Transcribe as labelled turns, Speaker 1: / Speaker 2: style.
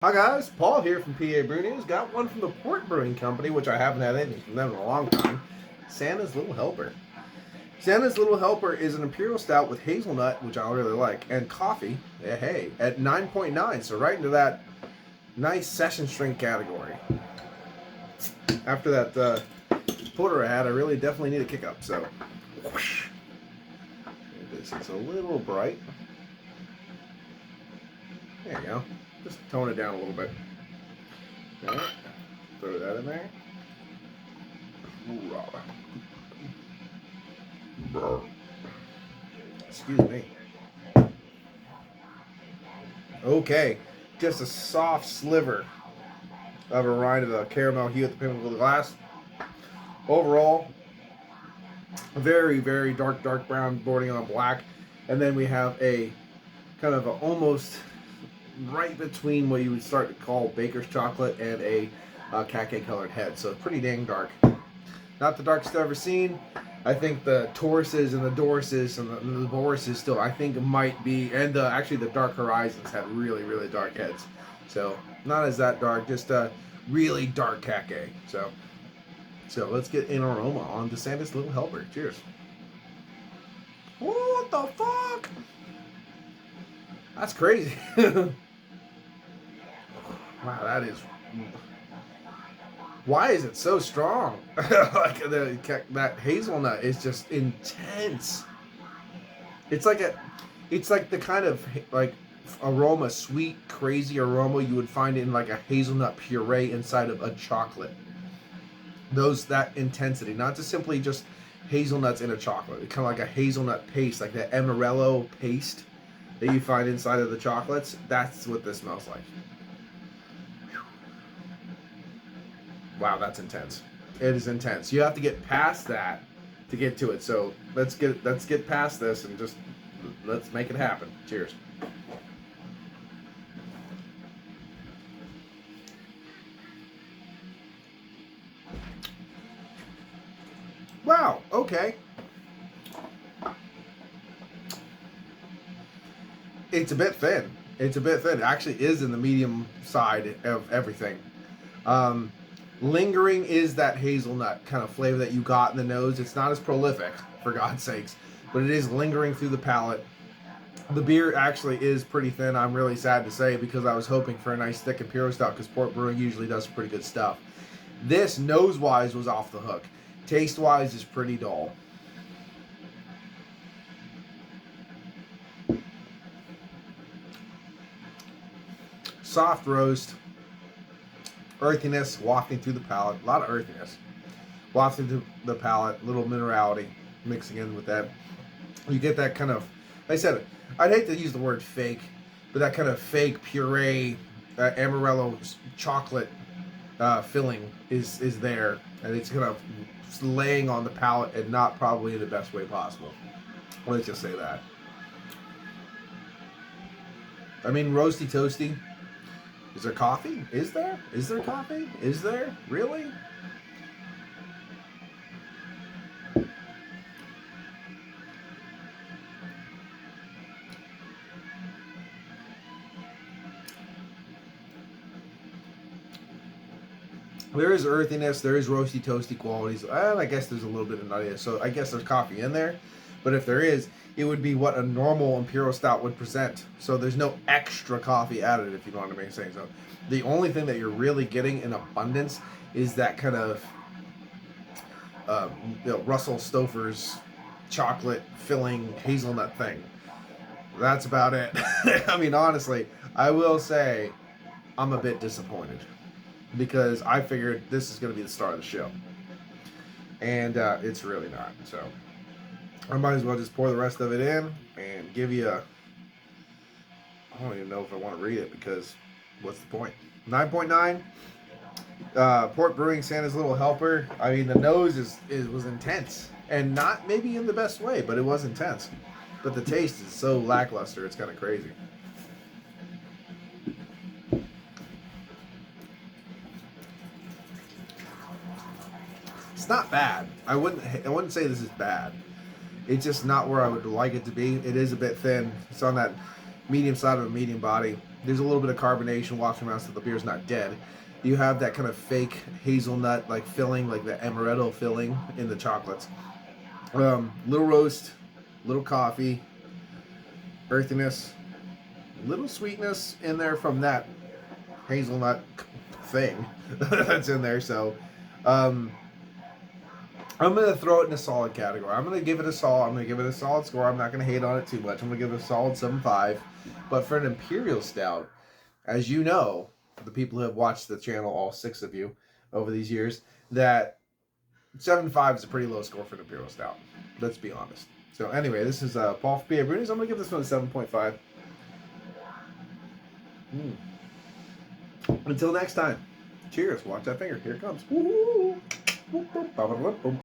Speaker 1: Hi guys, Paul here from PABrewNews. Got one from the Port Brewing Company, which I haven't had anything from them in a long time. Santa's Little Helper. Santa's Little Helper is an imperial stout with hazelnut, which I really like, and coffee, hey, at 9.9, so right into that nice session strength category. After that porter I had, I really definitely need a kick up, so whoosh. This is a little bright. There you go. Just tone it down a little bit. All right. Throw that in there. Excuse me. Okay. Just a soft sliver of a rind of the caramel hue at the pinnacle of the glass. Overall, very, very dark brown bordering on black. And then we have a kind of a almost right between what you would start to call baker's chocolate and a khaki colored head. So pretty dang dark. Not the darkest I've ever seen. I think the Tauruses and the Doruses and the Boruses still, I think it might be, and actually the Dark Horizons have really, really dark heads. So not as that dark, just really dark khaki. So let's get an aroma on the Santa's Little Helper. Cheers. What the fuck? That's crazy. Wow, that is. Why is it so strong? Like that hazelnut is just intense. It's like the kind of like aroma, sweet, crazy aroma you would find in like a hazelnut puree inside of a chocolate. That intensity, not just simply just hazelnuts in a chocolate. It's kind of like a hazelnut paste, like that Amarillo paste that you find inside of the chocolates. That's what this smells like. Wow, that's intense. It is intense. You have to get past that to get to it. So let's get past this and just let's make it happen. Cheers. Wow, okay. It's a bit thin. It's a bit thin. It actually is in the medium side of everything. Lingering is that hazelnut kind of flavor that you got in the nose. It's not as prolific, for God's sakes, but it is lingering through the palate. The beer actually is pretty thin, I'm really sad to say, because I was hoping for a nice thick imperial stout, because Port Brewing usually does pretty good stuff. This, nose-wise, was off the hook. Taste-wise is pretty dull. Soft roast. Earthiness wafting through the palate. A lot of earthiness wafting through the palate. Little minerality mixing in with that. You get that kind of, like I said, I'd hate to use the word fake, but that kind of fake puree, Amarillo chocolate filling is there, and it's kind of laying on the palate and not probably in the best way possible. Let's just say that. I mean, roasty toasty. Is there coffee? Is there? Is there coffee? Is there? Really? There is earthiness, there is roasty toasty qualities, and I guess there's a little bit of nuttiness, so I guess there's coffee in there. But if there is, it would be what a normal imperial stout would present. So there's no extra coffee added, if you know what I mean saying. So the only thing that you're really getting in abundance is that kind of Russell Stover's chocolate filling hazelnut thing. That's about it. I mean, honestly, I will say I'm a bit disappointed, because I figured this is going to be the star of the show, and it's really not. So I might as well just pour the rest of it in and give you a, I don't even know if I want to read it, because what's the point? 9.9. Port Brewing Santa's Little Helper. I mean, the nose was intense, and not maybe in the best way, but it was intense. But the taste is so lackluster, it's kind of crazy. It's not bad. I wouldn't say this is bad. It's just not where I would like it to be. It is a bit thin. It's on that medium side of a medium body. There's a little bit of carbonation wafting around so the beer's not dead. You have that kind of fake hazelnut like filling, like the amaretto filling in the chocolates. Little roast, little coffee, earthiness, little sweetness in there from that hazelnut thing that's in there. So I'm going to throw it in a solid category. I'm going to give it a solid. I'm going to give it a solid score. I'm not going to hate on it too much. I'm going to give it a solid 7.5. But for an Imperial Stout, as you know, the people who have watched the channel, all 6 of you, over these years, that 7.5 is a pretty low score for an Imperial Stout. Let's be honest. So anyway, this is Paul for PABrewNews. I'm going to give this one a 7.5. Until next time, cheers. Watch that finger. Here it comes. Woo-hoo.